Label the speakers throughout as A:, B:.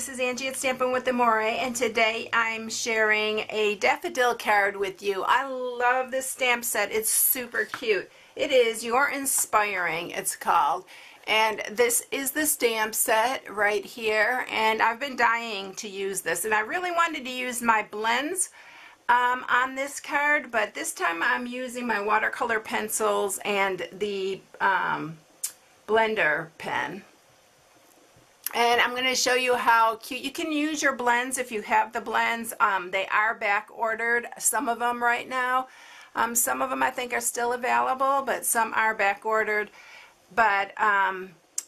A: this is Angie at Stampin' with Amore, and today I'm sharing a daffodil card with you. I love this stamp set. It's super cute. It is You're Inspiring, it's called. And this is the stamp set right here, and I've been dying to use this. And I really wanted to use my blends on this card, but this time I'm using my watercolor pencils and the blender pen. And I'm going to show you how cute you can use your blends if you have the blends. They are back ordered, some of them right now. Some of them I think are still available, but some are back ordered. But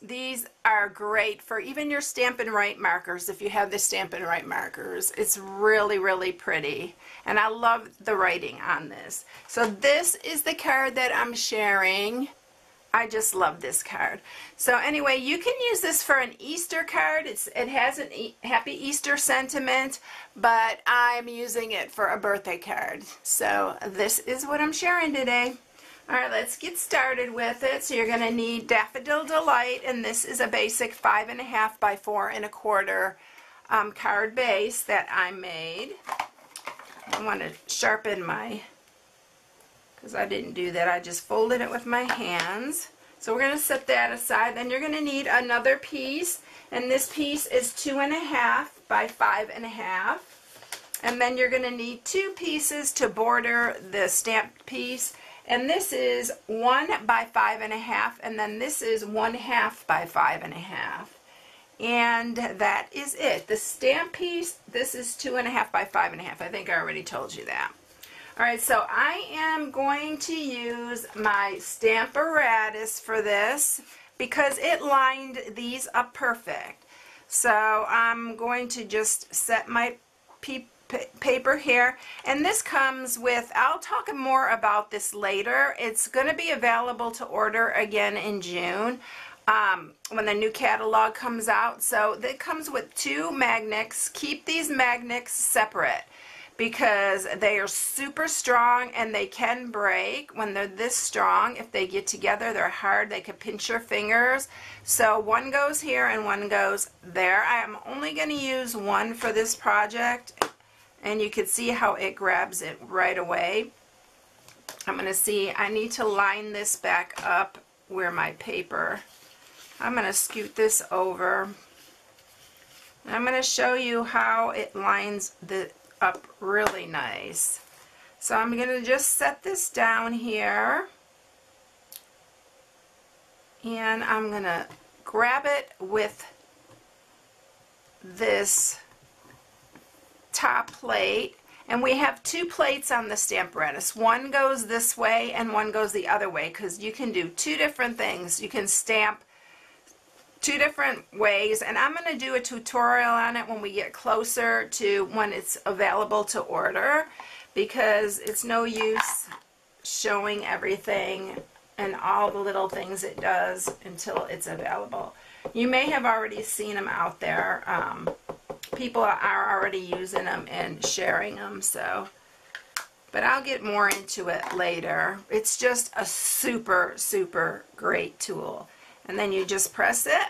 A: these are great for even your Stampin' Write markers if you have the Stampin' Write markers. It's really, really pretty. And I love the writing on this. So this is the card that I'm sharing. I just love this card. So anyway, you can use this for an Easter card. It has a Happy Easter sentiment, but I'm using it for a birthday card. So this is what I'm sharing today. All right, let's get started with it. So you're going to need Daffodil Delight, and this is a basic 5.5 by 4 1/4 card base that I made. I want to sharpen my, because I didn't do that. I just folded it with my hands. So we're going to set that aside. Then you're going to need another piece, and this piece is 2.5 by 5.5. And then you're going to need 2 pieces to border the stamped piece. And this is 1 by 5.5, and then this is 1/2 by 5.5. And that is it. The stamp piece, this is 2.5 by 5.5. I think I already told you that. Alright, so I am going to use my Stamparatus for this because it lined these up perfect. So I'm going to just set my paper here, and this comes with, I'll talk more about this later. It's going to be available to order again in June when the new catalog comes out. So it comes with 2 magnets. Keep these magnets separate because they are super strong and they can break when they're this strong. If they get together, they're hard. They could pinch your fingers. So one goes here and one goes there. I am only going to use one for this project, and you can see how it grabs it right away. I'm going to see, I need to line this back up where my paper, I'm going to scoot this over. And I'm going to show you how it lines up really nice. So I'm going to just set this down here, and I'm going to grab it with this top plate, and we have 2 plates on the Stamparatus. One goes this way and one goes the other way, because you can do 2 different things. You can stamp 2 different ways, and I'm going to do a tutorial on it when we get closer to when it's available to order, because it's no use showing everything and all the little things it does until it's available. You may have already seen them out there. People are already using them and sharing them, so, but I'll get more into it later. It's just a super, super great tool. And then you just press it,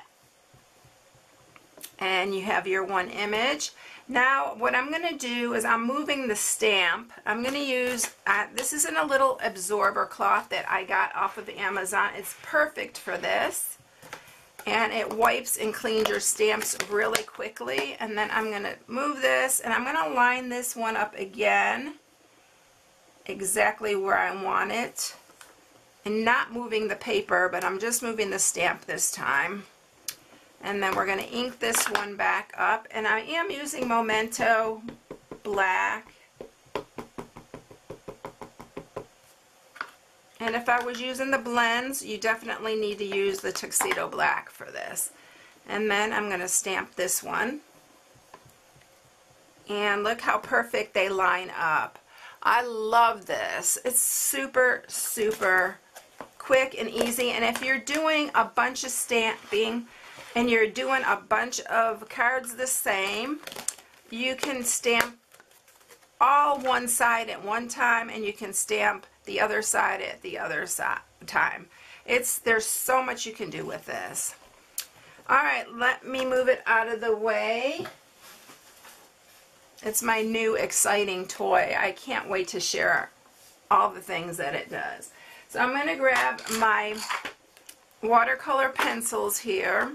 A: and you have your one image. Now what I'm going to do is I'm moving the stamp. I'm going to use, this is in a little absorber cloth that I got off of Amazon. It's perfect for this, and it wipes and cleans your stamps really quickly. And then I'm going to move this, and I'm going to line this one up again exactly where I want it. And not moving the paper, but I'm just moving the stamp this time. And then we're going to ink this one back up. And I am using Memento Black. And if I was using the blends, you definitely need to use the Tuxedo Black for this. And then I'm going to stamp this one. And look how perfect they line up. I love this. It's super, super quick and easy. And if you're doing a bunch of stamping and you're doing a bunch of cards the same, you can stamp all one side at one time, and you can stamp the other side at the other time. There's so much you can do with this. All right, let me move it out of the way. It's my new exciting toy. I can't wait to share all the things that it does. So I'm going to grab my watercolor pencils here.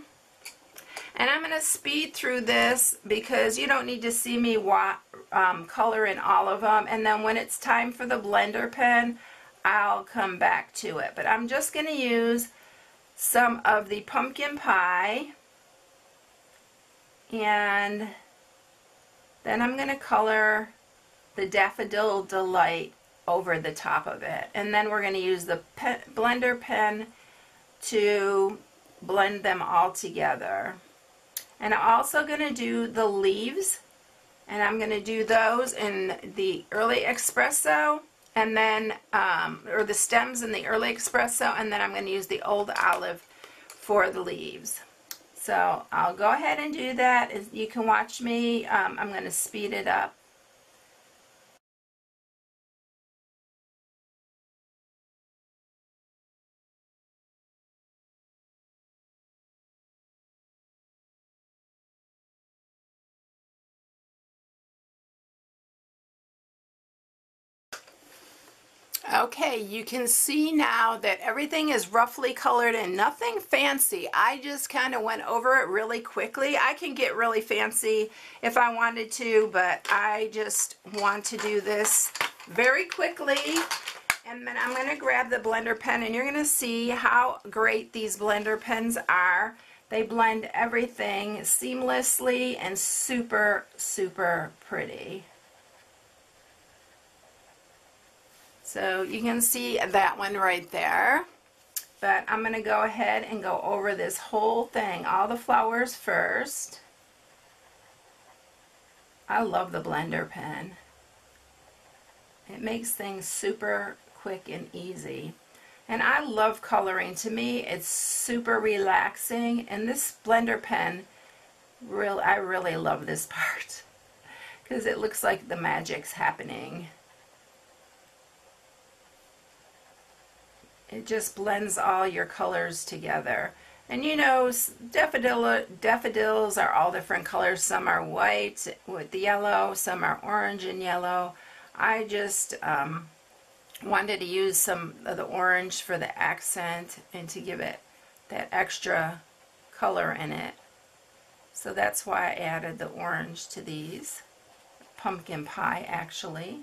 A: And I'm going to speed through this because you don't need to see me color in all of them. And then when it's time for the blender pen, I'll come back to it. But I'm just going to use some of the pumpkin pie. And then I'm going to color the Daffodil Delight over the top of it. And then we're going to use the blender pen to blend them all together. And I'm also going to do the leaves, and I'm going to do those in the early espresso, and then, or the stems in the early espresso, and then I'm going to use the old olive for the leaves. So I'll go ahead and do that. You can watch me. I'm going to speed it up. Okay, you can see now that everything is roughly colored and nothing fancy. I just kind of went over it really quickly. I can get really fancy if I wanted to, but I just want to do this very quickly. And then I'm going to grab the blender pen, and you're going to see how great these blender pens are. They blend everything seamlessly and super, super pretty. So you can see that one right there. But I'm going to go ahead and go over this whole thing, all the flowers first. I love the blender pen. It makes things super quick and easy. And I love coloring. To me, it's super relaxing. And this blender pen, I really love this part because it looks like the magic's happening. It just blends all your colors together. And you know, daffodils are all different colors. Some are white with the yellow, some are orange and yellow. I just wanted to use some of the orange for the accent and to give it that extra color in it. So that's why I added the orange to these. Pumpkin pie, actually.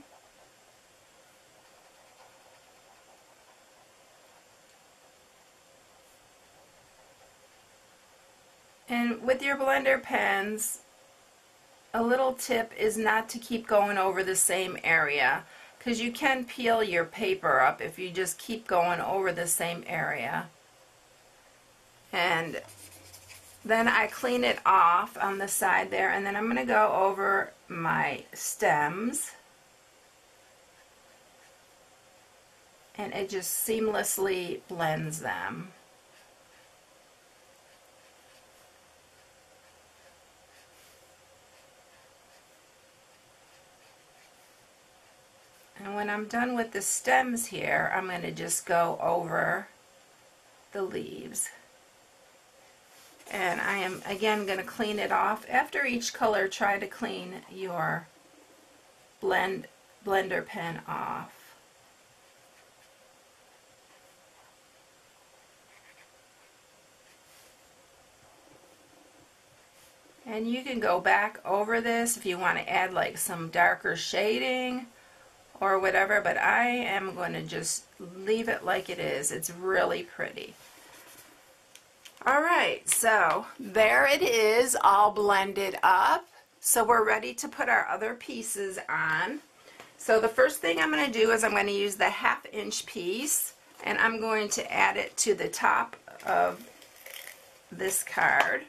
A: And with your blender pens, a little tip is not to keep going over the same area, because you can peel your paper up if you just keep going over the same area. And then I clean it off on the side there, and then I'm going to go over my stems. And it just seamlessly blends them. And when I'm done with the stems here, I'm going to just go over the leaves. And I am again going to clean it off. After each color, try to clean your blender pen off. And you can go back over this if you want to add like some darker shading or whatever, but I am going to just leave it like it is. It's really pretty. Alright, so there it is, all blended up. So we're ready to put our other pieces on. So the first thing I'm going to do is I'm going to use the 1/2 inch piece, and I'm going to add it to the top of this card.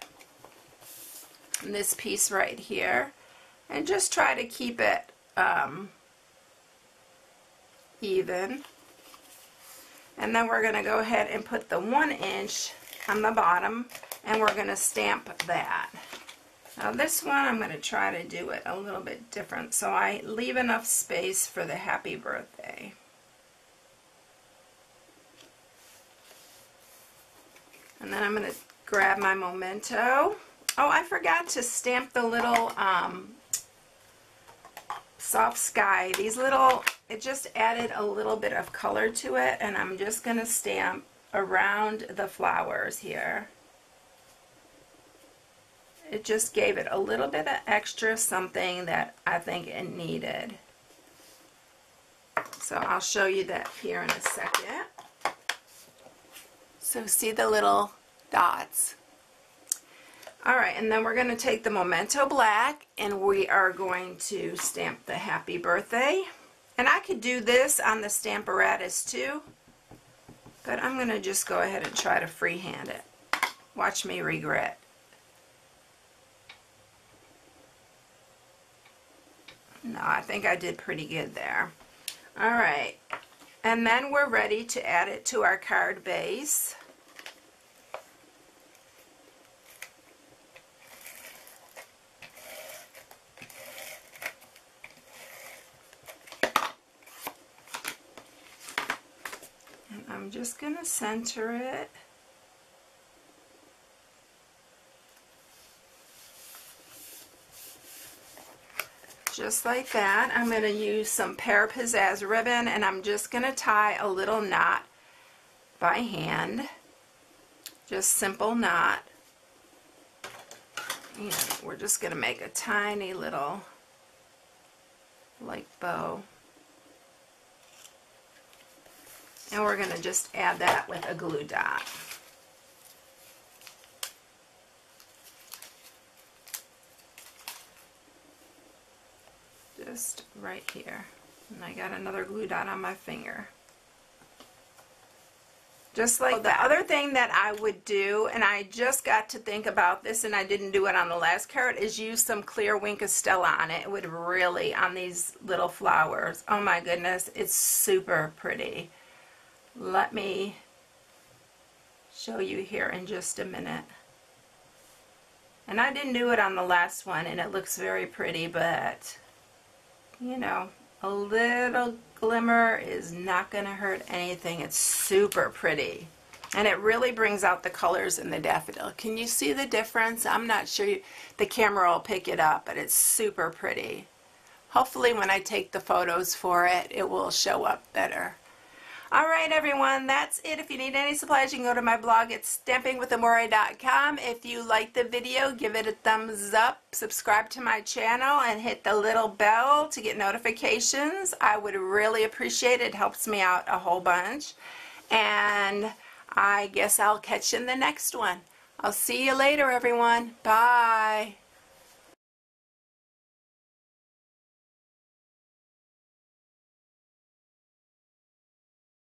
A: And this piece right here. And just try to keep it even. And then we're going to go ahead and put the 1 inch on the bottom, and we're going to stamp that. Now this one I'm going to try to do it a little bit different so I leave enough space for the happy birthday. And then I'm going to grab my memento. Oh, I forgot to stamp the little soft sky. These little, it just added a little bit of color to it, and I'm just going to stamp around the flowers here. It just gave it a little bit of extra something that I think it needed. So I'll show you that here in a second. So see the little dots. Alright, and then we're going to take the Memento Black and we are going to stamp the happy birthday. And I could do this on the Stamparatus too, but I'm going to just go ahead and try to freehand it. Watch me regret. No, I think I did pretty good there. Alright, and then we're ready to add it to our card base. And I'm just going to center it. Just like that. I'm going to use some pear pizzazz ribbon and I'm just going to tie a little knot by hand. Just simple knot. And we're just going to make a tiny little like bow. And we're going to just add that with a glue dot. Just right here. And I got another glue dot on my finger. Just like the other thing that I would do, and I just got to think about this and I didn't do it on the last card, is use some clear Wink of Stella on it. It would really, on these little flowers. Oh my goodness, it's super pretty. Let me show you here in just a minute. And I didn't do it on the last one and it looks very pretty, but you know, a little glimmer is not going to hurt anything. It's super pretty. And it really brings out the colors in the daffodil. Can you see the difference? I'm not sure the camera will pick it up, but it's super pretty. Hopefully when I take the photos for it, it will show up better. Alright everyone, that's it. If you need any supplies, you can go to my blog at stampingwithamore.com. If you like the video, give it a thumbs up, subscribe to my channel, and hit the little bell to get notifications. I would really appreciate it. It helps me out a whole bunch. And I guess I'll catch you in the next one. I'll see you later everyone. Bye.